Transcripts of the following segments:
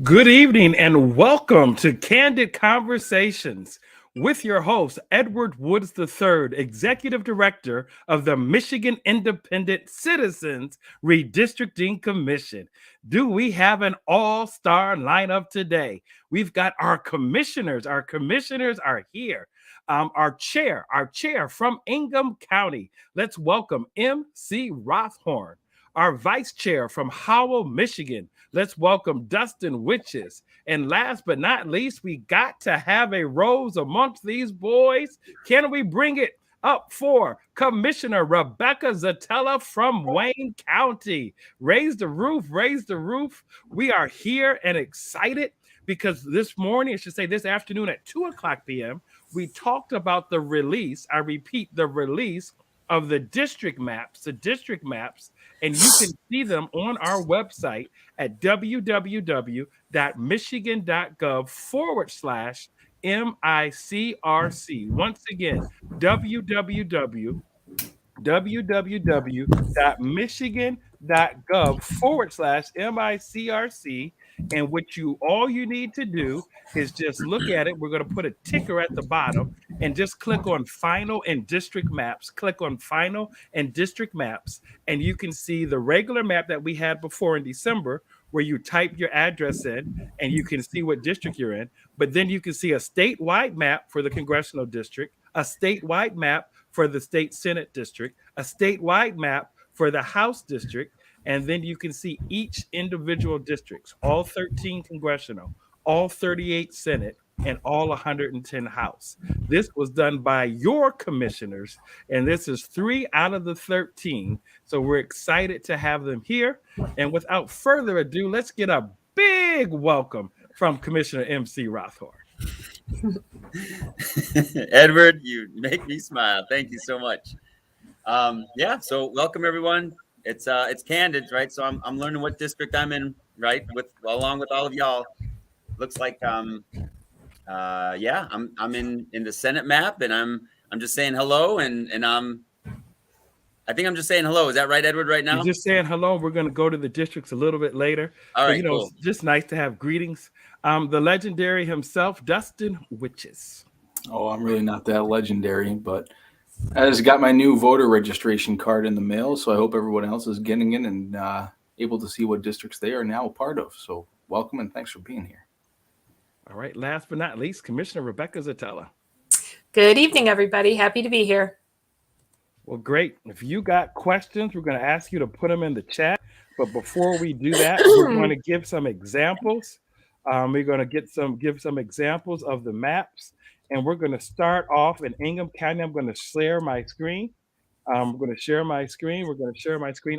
Good evening and welcome to Candid Conversations with your host, Edward Woods III, Executive Director of the Michigan Independent Citizens Redistricting Commission. Do we have an all-star lineup today? We've got our commissioners. Our commissioners are here. Our chair from Ingham County. Let's welcome MC Rothhorn. Our vice chair from Howell, Michigan. Let's welcome Dustin Witjes. And last but not least, we got to have a rose amongst these boys. Can we bring it up for Commissioner Rebecca Szetela from Wayne County? Raise the roof, raise the roof. We are here and excited because this morning, I should say this afternoon at 2:00 p.m., we talked about the release, I repeat, the release of the district maps, and you can see them on our website at www.michigan.gov/MICRC. Once again, www.michigan.gov/MICRC. And all you need to do is just look at it. We're going to put a ticker at the bottom and just click on Final and District Maps. Click on Final and District Maps, and you can see the regular map that we had before in December, where you type your address in and you can see what district you're in. But then you can see a statewide map for the Congressional District, a statewide map for the State Senate District, a statewide map for the House District, and then you can see each individual districts, all 13 Congressional, all 38 Senate, and all 110 House. This was done by your commissioners, and this is 3 out of the 13. So we're excited to have them here. And without further ado, let's get a big welcome from Commissioner MC Rothhorn. Edward, you make me smile. Thank you so much. So welcome everyone. It's Candid, right? So I'm learning what district I'm in, right? Along with all of y'all. Looks like I'm in the Senate map, and I'm just saying hello, and I think I'm just saying hello. Is that right, Edward? Right now, you're just saying hello. We're going to go to the districts a little bit later. All right, cool. It's just nice to have greetings. The legendary himself, Dustin Witjes. Oh, I'm really not that legendary, but I just got my new voter registration card in the mail, so I hope everyone else is getting it and able to see what districts they are now a part of. So welcome and thanks for being here. All right. Last but not least, Commissioner Rebecca Szetela. Good evening, everybody. Happy to be here. Well, great. If you got questions, we're going to ask you to put them in the chat. But before we do that, we're going to give some examples. We're going to give some examples of the maps. And we're going to start off in Ingham County. I'm going to share my screen. We're going to share my screen.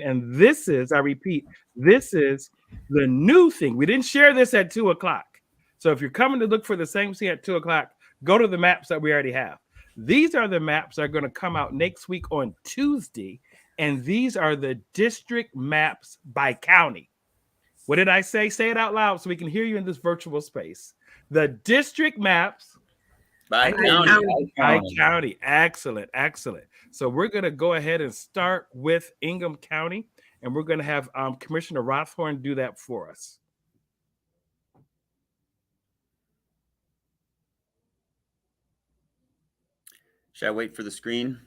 And this is, I repeat, this is the new thing. We didn't share this at 2:00. So if you're coming to look for the same thing at 2:00, go to the maps that we already have. These are the maps that are going to come out next week on Tuesday. And these are the district maps by county. What did I say? Say it out loud so we can hear you in this virtual space. The district maps by county. Excellent. So we're going to go ahead and start with Ingham County, and we're going to have Commissioner Rothhorn do that for us. Should I wait for the screen?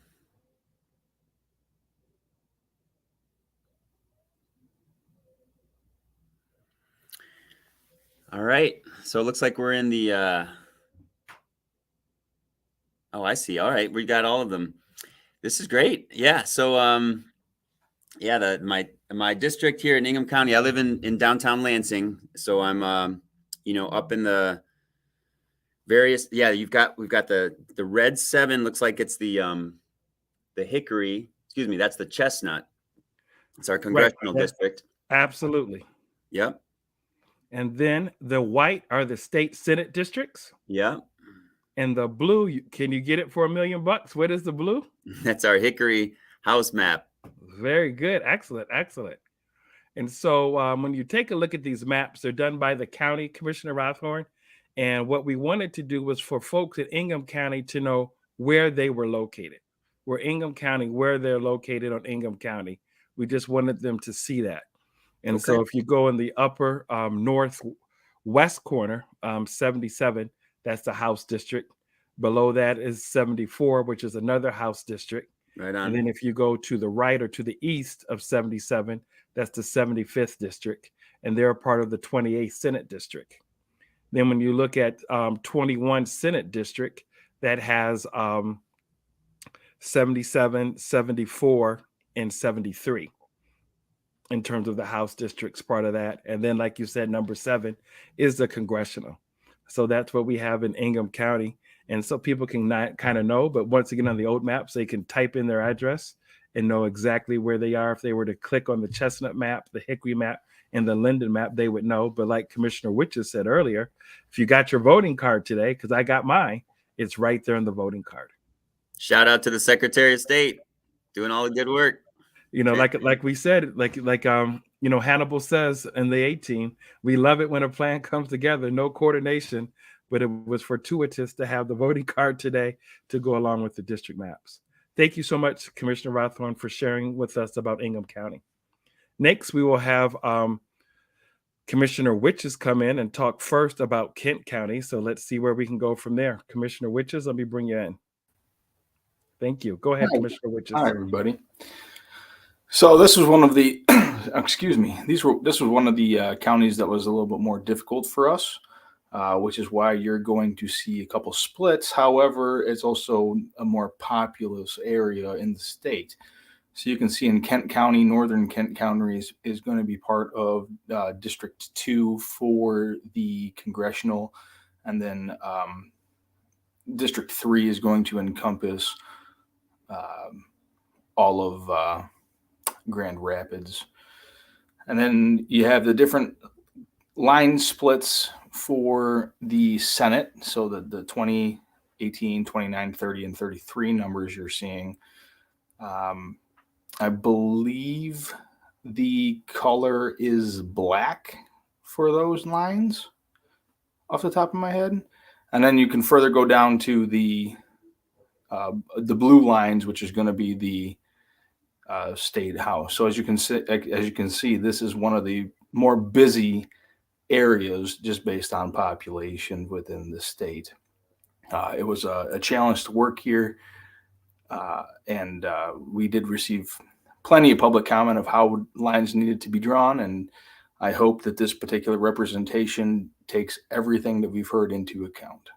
All right. So it looks like we're in the oh, I see. All right. We got all of them. This is great. Yeah. So my district here in Ingham County, I live in downtown Lansing. So I'm up in the various, we've got the red 7, looks like it's the Hickory, that's the Chestnut. It's our congressional district. Absolutely. Yep. And then the white are the state Senate districts. Yeah. And the blue, can you get it for $1 million? What is the blue? That's our Hickory House map. Very good. Excellent. And so when you take a look at these maps, they're done by the county, Commissioner Rothhorn. And what we wanted to do was for folks in Ingham County to know where they were located. Where they're located on Ingham County. We just wanted them to see that. And so if you go in the upper west corner, 77, that's the House district. Below that is 74, which is another House district. Right And then on. if you go to the right or to the east of 77, that's the 75th district. And they're a part of the 28th Senate district. Then when you look at 21 Senate district, that has 77, 74, and 73 in terms of the House districts part of that. And then, like you said, number 7 is the Congressional. So that's what we have in Ingham County. And so people can not kind of know, but once again, on the old maps, they can type in their address and know exactly where they are. If they were to click on the Chestnut map, the Hickory map, and the Linden map, they would know. But like Commissioner Witjes said earlier, if you got your voting card today, because I got mine, it's right there in the voting card. Shout out to the Secretary of State doing all the good work. You know, like we said, Hannibal says in the 18, we love it when a plan comes together, no coordination, but it was fortuitous to have the voting card today to go along with the district maps. Thank you so much, Commissioner Rothhorn, for sharing with us about Ingham County. Next, we will have Commissioner Witjes come in and talk first about Kent County. So let's see where we can go from there. Commissioner Witjes, let me bring you in. Thank you. Go ahead, Commissioner Witjes. Hi, everybody. So this was one of the, excuse me, this was one of the counties that was a little bit more difficult for us, which is why you're going to see a couple splits. However, it's also a more populous area in the state. So you can see in Kent County, northern Kent County is going to be part of District 2 for the Congressional, and then District 3 is going to encompass all of Grand Rapids. And then you have the different line splits for the Senate. So the 20, 18, 29, 30, and 33 numbers you're seeing. I believe the color is black for those lines off the top of my head. And then you can further go down to the blue lines, which is going to be the state house. So as you can see, this is one of the more busy areas just based on population within the state. It was a challenge to work here, and we did receive plenty of public comment of how lines needed to be drawn, and I hope that this particular representation takes everything that we've heard into account.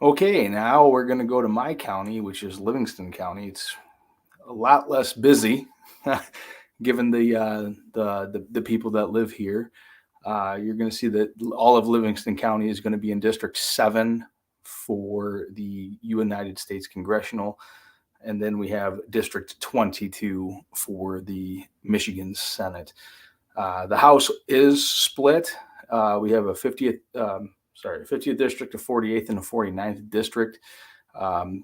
Okay, now we're going to go to my county, which is Livingston County. It's a lot less busy, given the people that live here. You're going to see that all of Livingston County is going to be in District 7 for the United States Congressional, and then we have District 22 for the Michigan Senate. The House is split. We have a 50th district, a 48th, and a 49th district. And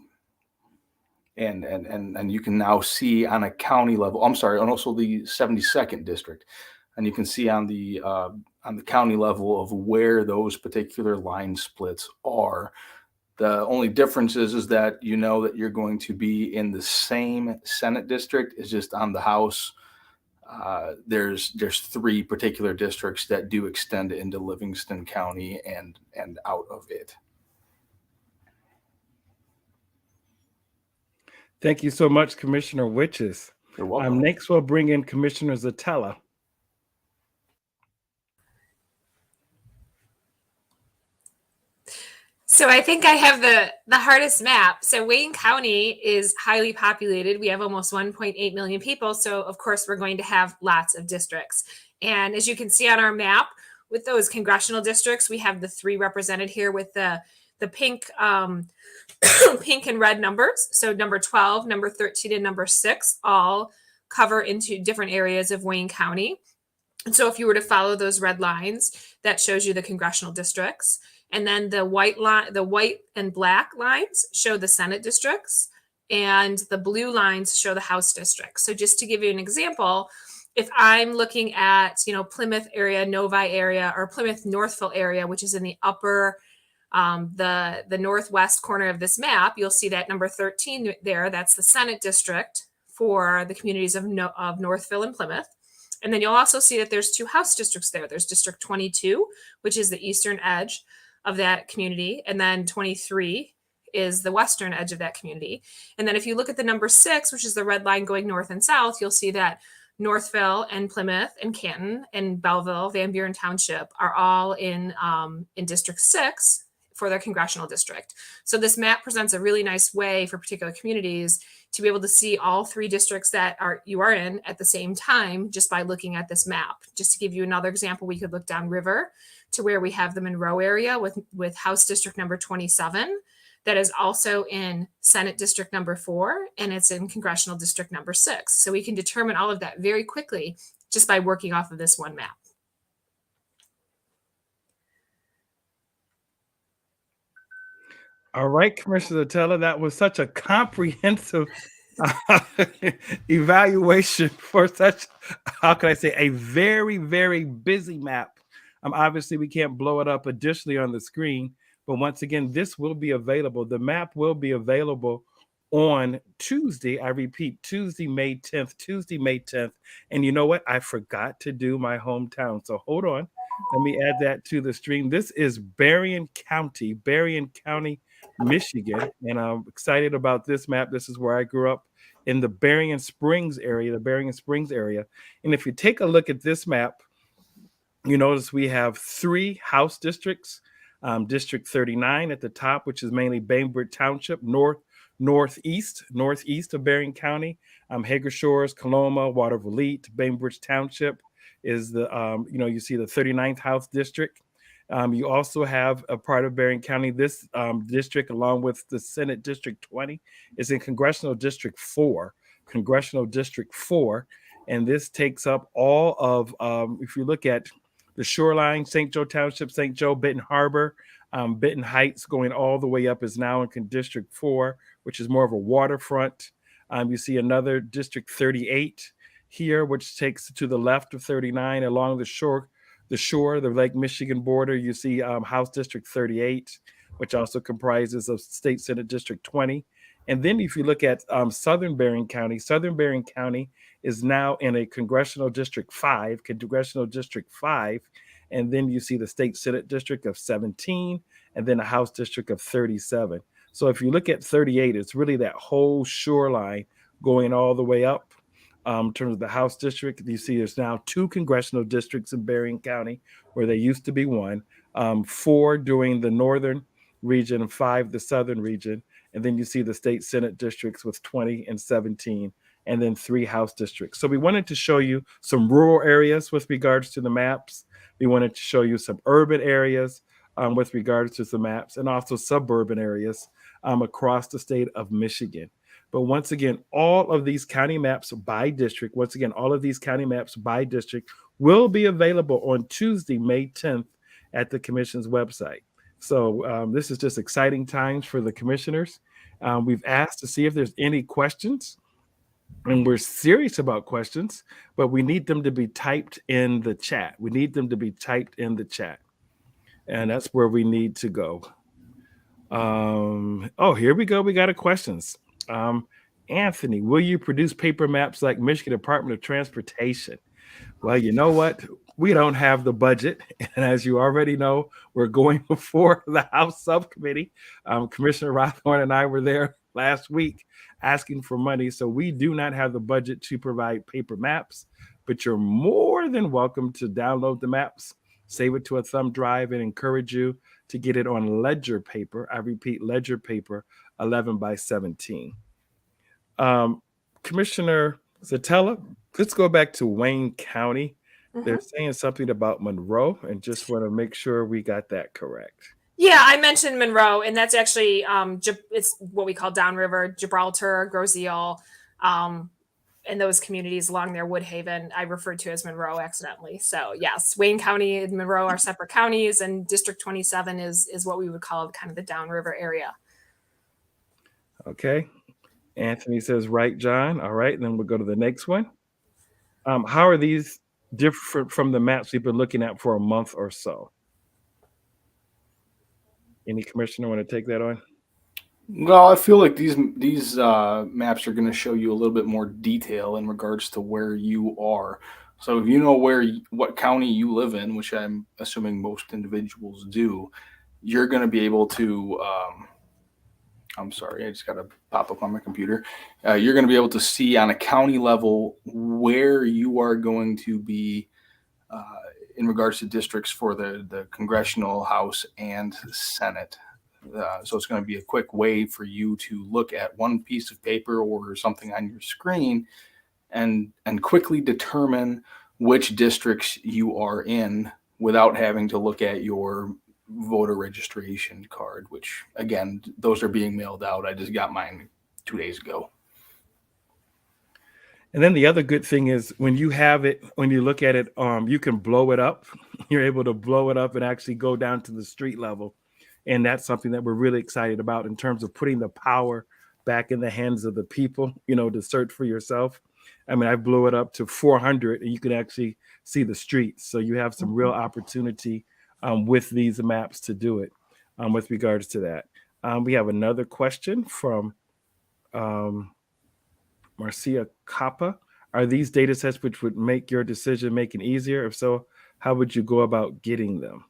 you can now see on a county level, and also the 72nd district. And you can see on the county level of where those particular line splits are. The only difference is that you know that you're going to be in the same Senate district. It's just on the House. There's 3 particular districts that do extend into Livingston County and out of it. Thank you so much, Commissioner Witjes. You're welcome. Next, we'll bring in Commissioner Szetela. So I think I have the hardest map. So Wayne County is highly populated. We have almost 1.8 million people. So of course, we're going to have lots of districts. And as you can see on our map, with those congressional districts, we have the 3 represented here with the pink pink and red numbers. So number 12, number 13, and number 6 all cover into different areas of Wayne County. And so if you were to follow those red lines, that shows you the congressional districts. And then the white and black lines show the Senate districts, and the blue lines show the House districts. So just to give you an example, if I'm looking at, Plymouth area, Novi area, or Plymouth Northville area, which is in the upper, the northwest corner of this map, you'll see that number 13 there, that's the Senate district for the communities of Northville and Plymouth. And then you'll also see that there's 2 House districts there. There's District 22, which is the eastern edge of that community. And then 23 is the western edge of that community. And then if you look at the number 6, which is the red line going north and south, you'll see that Northville and Plymouth and Canton and Belleville, Van Buren Township are all in District 6 for their congressional district. So this map presents a really nice way for particular communities to be able to see all 3 districts that you are in at the same time just by looking at this map. Just to give you another example, we could look downriver to where we have the Monroe area with House District number 27. That is also in Senate District number 4, and it's in Congressional District number 6. So we can determine all of that very quickly just by working off of this one map. All right, Commissioner Szetela, that was such a comprehensive evaluation for such, how can I say, a very, very busy map. Obviously, we can't blow it up additionally on the screen, but once again, this will be available. The map will be available on Tuesday. I repeat, Tuesday, May 10th. And you know what? I forgot to do my hometown. So hold on. Let me add that to the stream. This is Berrien County, Michigan. And I'm excited about this map. This is where I grew up in the Berrien Springs area. And if you take a look at this map, you notice we have 3 House districts. District 39 at the top, which is mainly Bainbridge Township, northeast of Berrien County. Hager Shores, Coloma, Waterville, Bainbridge Township is the, you see the 39th House District. You also have a part of Berrien County. This district, along with the Senate District 20, is in Congressional District 4. And this takes up all of, if you look at the shoreline, St. Joe Township, St. Joe, Benton Harbor, Benton Heights going all the way up is now in District 4, which is more of a waterfront. You see another District 38 here, which takes to the left of 39 along the shore, the Lake Michigan border. You see House District 38, which also comprises of State Senate District 20. And then if you look at Southern Berrien County is now in a Congressional District 5, and then you see the State Senate District of 17, and then a House District of 37. So if you look at 38, it's really that whole shoreline going all the way up. In terms of the House District, you see there's now 2 congressional districts in Berrien County, where there used to be 1, 4 doing the northern region and 5 the southern region. And then you see the State Senate districts with 20 and 17. And then 3 House districts. So we wanted to show you some rural areas with regards to the maps. We wanted to show you some urban areas with regards to the maps, and also suburban areas across the state of Michigan. But once again, all of these county maps by district, will be available on Tuesday, May 10th at the Commission's website. So this is just exciting times for the commissioners. We've asked to see if there's any questions. And we're serious about questions, but we need them to be typed in the chat. And that's where we need to go. Here we go. We got a questions. Anthony, will you produce paper maps like Michigan Department of Transportation? Well, you know what? We don't have the budget. And as you already know, we're going before the House subcommittee. Commissioner Rothhorn and I were there last week asking for money. So we do not have the budget to provide paper maps, but you're more than welcome to download the maps, save it to a thumb drive, and encourage you to get it on ledger paper. I repeat, ledger paper, 11 by 17. Commissioner Szetela, let's go back to Wayne County. Mm-hmm. They're saying something about Monroe, and just want to make sure we got that correct. Yeah, I mentioned Monroe, and that's actually it's what we call downriver, Gibraltar, Groseal, and those communities along there, Woodhaven, I referred to as Monroe accidentally. So yes, Wayne County and Monroe are separate counties, and District 27 is what we would call kind of the downriver area. Okay. Anthony says, right, John. All right, and then we'll go to the next one. How are these different from the maps we've been looking at for a month or so? Any commissioner want to take that on? Well, I feel like these maps are going to show you a little bit more detail in regards to where you are. So if you know what county you live in, which I'm assuming most individuals do, you're going to be able to. I'm sorry, I just got to pop up on my computer. You're going to be able to see on a county level where you are going to be in regards to districts for the Congressional, House, and Senate. So it's going to be a quick way for you to look at one piece of paper or something on your screen and quickly determine which districts you are in without having to look at your voter registration card, which again, those are being mailed out. I just got mine 2 days ago. And then the other good thing is when you have it, when you look at it, you can blow it up. You're able to blow it up and actually go down to the street level. And that's something that we're really excited about in terms of putting the power back in the hands of the people, to search for yourself. I mean, I blew it up to 400 and you can actually see the streets. So you have some real opportunity with these maps to do it with regards to that. We have another question from Marcia Kappa. Are these data sets which would make your decision making easier? If so, how would you go about getting them?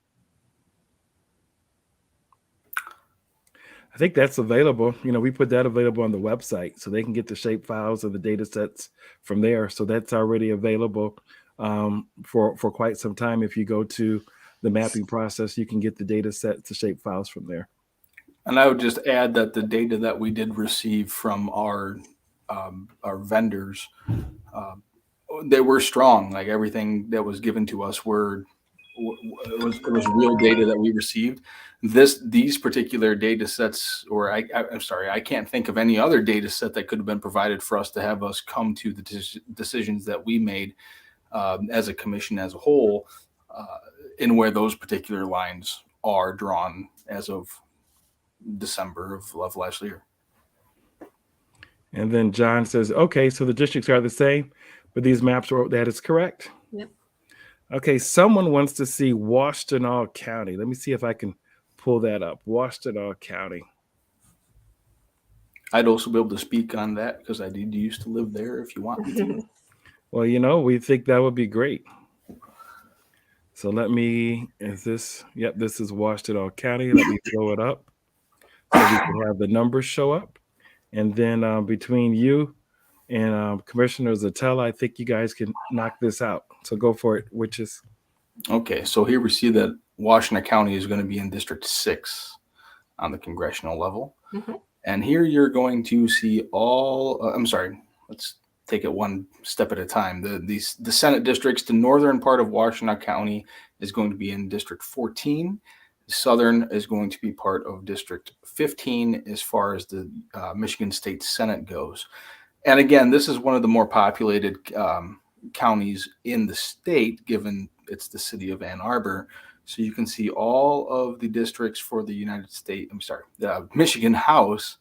I think that's available. We put that available on the website so they can get the shape files of the data sets from there. So that's already available for quite some time. If you go to the mapping process, you can get the data sets, the shape files from there. And I would just add that the data that we did receive from our vendors, they were strong. Like everything that was given to us it was real data that we received. These particular data sets, or I'm sorry, I can't think of any other data set that could have been provided for us to have us come to the decisions that we made as a commission as a whole, in where those particular lines are drawn as of December of last year. And then John says, okay, so the districts are the same, but these maps that is correct. Yep. Okay, someone wants to see Washtenaw County. Let me see if I can pull that up. Washtenaw County. I'd also be able to speak on that because I did used to live there if you want me to. Well, we think that would be great. So this is Washtenaw County. Let me blow it up so we can have the numbers show up. And then between you and Commissioner Szetela, I think you guys can knock this out. So go for it, Witjes. Okay, so here we see that Washtenaw County is going to be in District 6 on the congressional level. Mm-hmm. And here you're going to see let's take it one step at a time. The Senate districts, the northern part of Washtenaw County is going to be in District 14. The southern is going to be part of District 15 as far as the Michigan State Senate goes. And again, this is one of the more populated counties in the state, given it's the city of Ann Arbor. So you can see all of the districts for the the Michigan House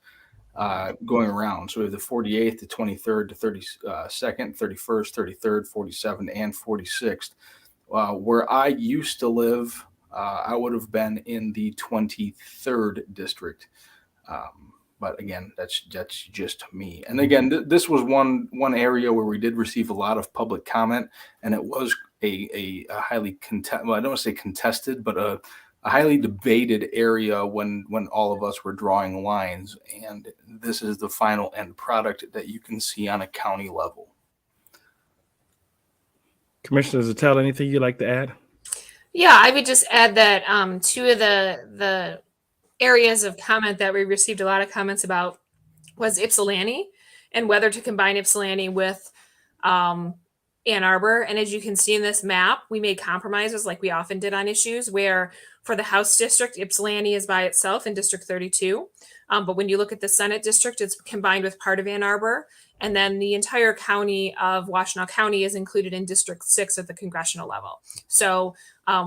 going around. So we have the 48th, the 23rd, the 32nd, 31st, 33rd, 47th, and 46th. Where I used to live, I would have been in the 23rd district. But again, that's just me. And again, this was one area where we did receive a lot of public comment, and it was a highly I don't want to say contested, but a highly debated area when all of us were drawing lines. And this is the final end product that you can see on a county level. Commissioner Szetela, anything you'd like to add? Yeah, I would just add that two of the areas of comment that we received a lot of comments about was Ypsilanti and whether to combine Ypsilanti with Ann Arbor. And as you can see in this map, we made compromises like we often did on issues where for the House district, Ypsilanti is by itself in District 32. But when you look at the Senate district, it's combined with part of Ann Arbor. And then the entire county of Washtenaw County is included in District 6 at the congressional level. So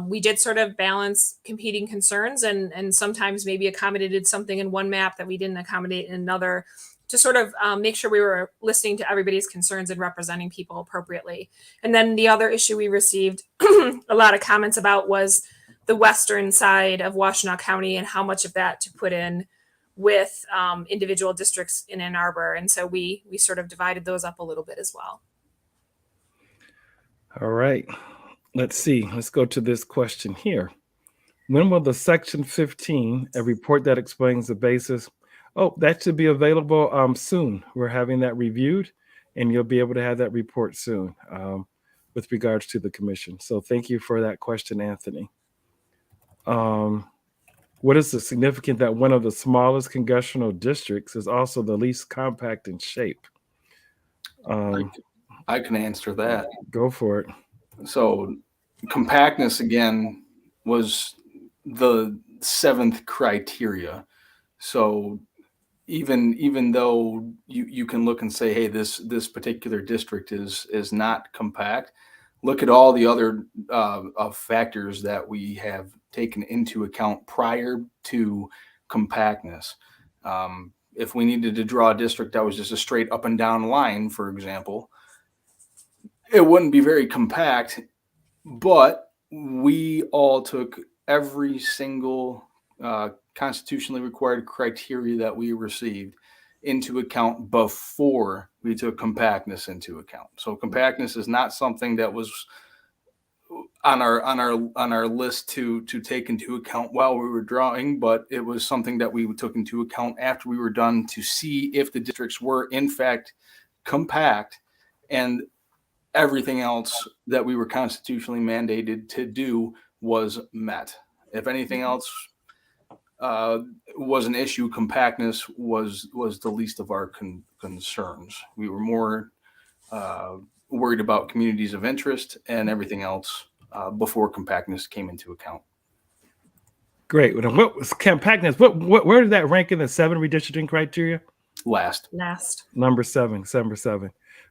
we did sort of balance competing concerns and sometimes maybe accommodated something in one map that we didn't accommodate in another to sort of make sure we were listening to everybody's concerns and representing people appropriately. And then the other issue we received a lot of comments about was the western side of Washtenaw County and how much of that to put in with individual districts in Ann Arbor. And so we sort of divided those up a little bit as well. All right. Let's see. Let's go to this question here. When will the Section 15, a report that explains the basis? Oh, that should be available soon. We're having that reviewed, and you'll be able to have that report soon with regards to the commission. So thank you for that question, Anthony. What is the significance that one of the smallest congressional districts is also the least compact in shape? I can answer that. Go for it. So compactness, again, was the 7th criteria. So even though you can look and say, hey, this particular district is not compact, look at all the other factors that we have taken into account prior to compactness. If we needed to draw a district that was just a straight up and down line, for example, it wouldn't be very compact, but we all took every single constitutionally required criteria that we received into account before we took compactness into account. So compactness is not something that was on our list to take into account while we were drawing, but it was something that we took into account after we were done to see if the districts were in fact compact and everything else that we were constitutionally mandated to do was met. If anything else was an issue, compactness was the least of our concerns. We were more worried about communities of interest and everything else before compactness came into account. Great. What was compactness? Where did that rank in the 7 redistricting criteria? Last. Number 7.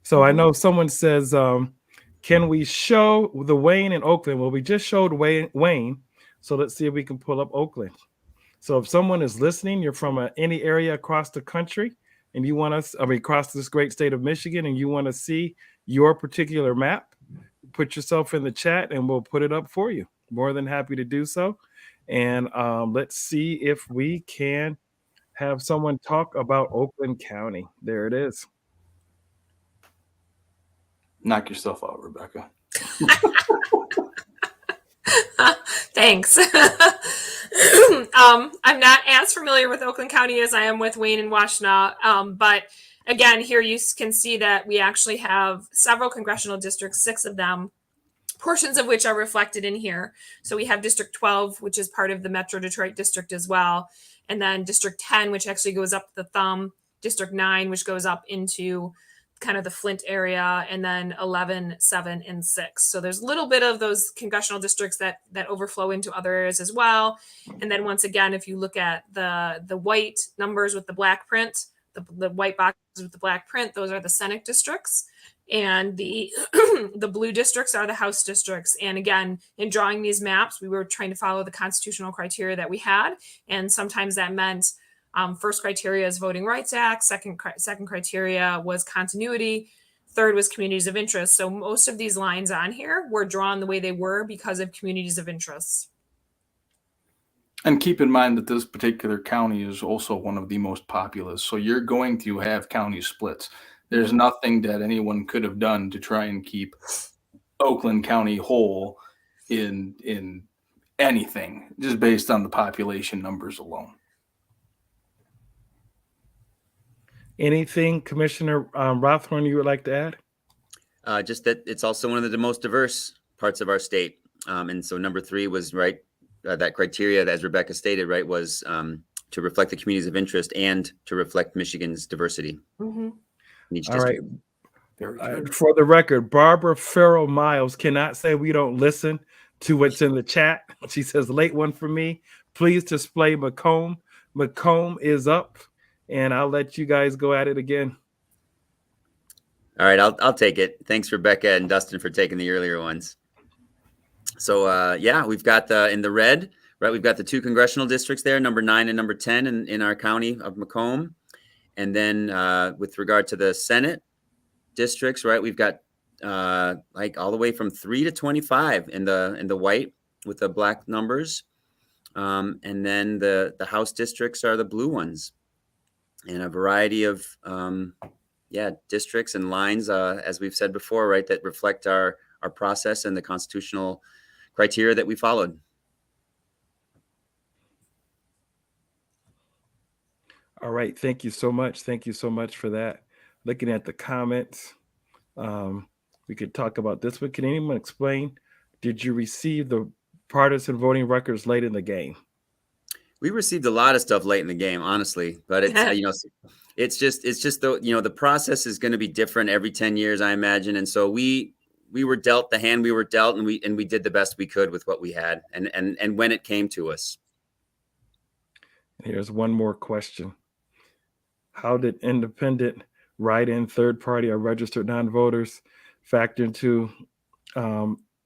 So I know someone says, can we show the Wayne and Oakland? Well, we just showed Wayne. So let's see if we can pull up Oakland. So if someone is listening, you're from any area across the country and you want us, across this great state of Michigan, and you want to see your particular map, put yourself in the chat and we'll put it up for you. More than happy to do so. And let's see if we can have someone talk about Oakland County. There it is. Knock yourself out, Rebecca. Thanks. I'm not as familiar with Oakland County as I am with Wayne and Washtenaw. But again, here you can see that we actually have several congressional districts, 6 of them, portions of which are reflected in here. So we have District 12, which is part of the Metro Detroit district as well. And then District 10, which actually goes up the thumb, District 9, which goes up into kind of the Flint area, and then 11, 7, and 6. So there's a little bit of those congressional districts that overflow into other areas as well. And then once again, if you look at the white numbers with the black print, the white boxes with the black print, those are the Senate districts. And the the blue districts are the House districts. And again, in drawing these maps, we were trying to follow the constitutional criteria that we had. And sometimes that meant first criteria is Voting Rights Act. Second criteria was continuity. Third was communities of interest. So most of these lines on here were drawn the way they were because of communities of interest. And keep in mind that this particular county is also one of the most populous. So you're going to have county splits. There's nothing that anyone could have done to try and keep Oakland County whole in anything, just based on the population numbers alone. Anything, Commissioner Rothhorn, you would like to add? Just that it's also one of the most diverse parts of our state. And so number 3 was right. That criteria, as Rebecca stated, right, was to reflect the communities of interest and to reflect Michigan's diversity. Mm-hmm. In each All district. right. For the record, Barbara Farrell Miles cannot say we don't listen to what's in the chat. She says, late one for me. Please display Macomb. Macomb is up. And I'll let you guys go at it again. All right, I'll take it. Thanks, Rebecca and Dustin, for taking the earlier ones. So yeah, we've got in the red, right? We've got the 2 congressional districts there, number 9 and number 10 in our county of Macomb. And then with regard to the Senate districts, right? We've got like all the way from 3 to 25 in the white with the black numbers. And then the House districts are the blue ones, and a variety of districts and lines, as we've said before, right, that reflect our process and the constitutional criteria that we followed. All right. Thank you so much. Thank you so much for that. Looking at the comments, we could talk about this, but can anyone explain, did you receive the partisan voting records late in the game? We received a lot of stuff late in the game, honestly, but it's, it's just the process is going to be different every 10 years, I imagine. And so we were dealt the hand we were dealt, and we did the best we could with what we had. And when it came to us. Here's one more question. How did independent, write-in, third-party, or registered non-voters factor into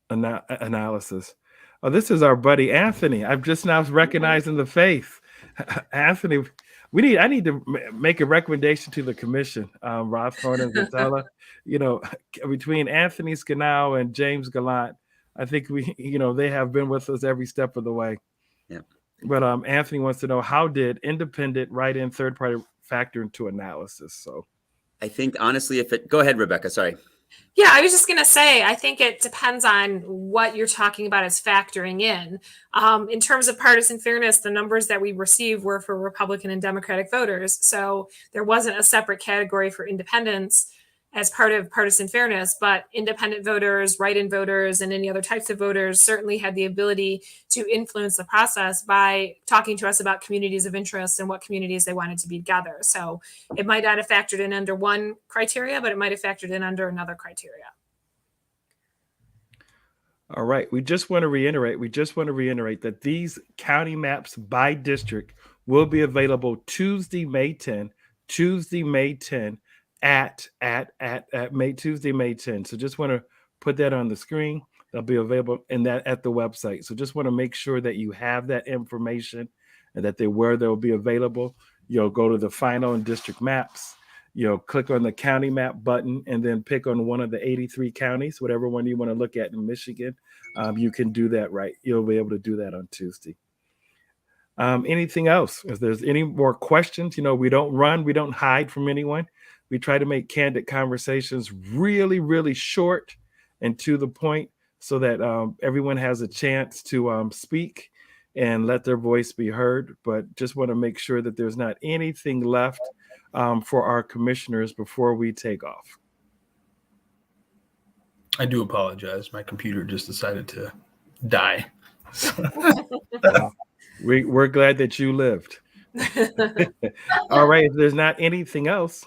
analysis? Oh, this is our buddy Anthony. I'm just now recognizing the face. Anthony, I need to make a recommendation to the commission. Rothhorn and Szetela, between Anthony Scanal and James Gallant, I think they have been with us every step of the way. Yeah. But Anthony wants to know, how did independent, write-in, third-party factor into analysis? So I think honestly, go ahead, Rebecca, sorry. Yeah, I was just going to say, I think it depends on what you're talking about as factoring in. In terms of partisan fairness, the numbers that we received were for Republican and Democratic voters. So there wasn't a separate category for independents as part of partisan fairness, but independent voters, write-in voters, and any other types of voters certainly had the ability to influence the process by talking to us about communities of interest and what communities they wanted to be together. So it might not have factored in under one criteria, but it might have factored in under another criteria. All right. We just want to reiterate that these county maps by district will be available Tuesday, May 10 at Tuesday, May 10. So just want to put that on the screen. They'll be available at the website. So just want to make sure that you have that information and that they'll be available. Go to the final and district maps, click on the county map button, and then pick on one of the 83 counties, whatever one you want to look at in Michigan. You can do that, right? You'll be able to do that on Tuesday. Anything else? If there's any more questions, we don't run, we don't hide from anyone. We try to make Candid Conversations really, really short and to the point so that everyone has a chance to speak and let their voice be heard. But just want to make sure that there's not anything left for our commissioners before we take off. I do apologize. My computer just decided to die. We're glad that you lived. All right. If there's not anything else,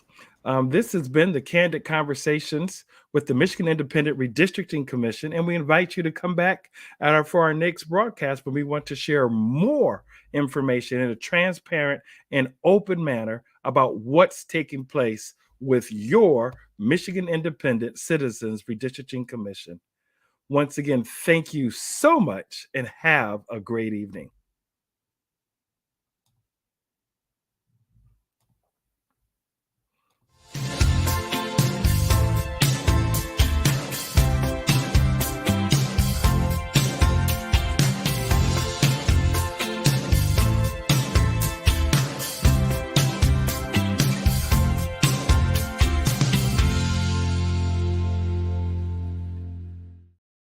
this has been the Candid Conversations with the Michigan Independent Redistricting Commission, and we invite you to come back for our next broadcast when we want to share more information in a transparent and open manner about what's taking place with your Michigan Independent Citizens Redistricting Commission. Once again, thank you so much and have a great evening.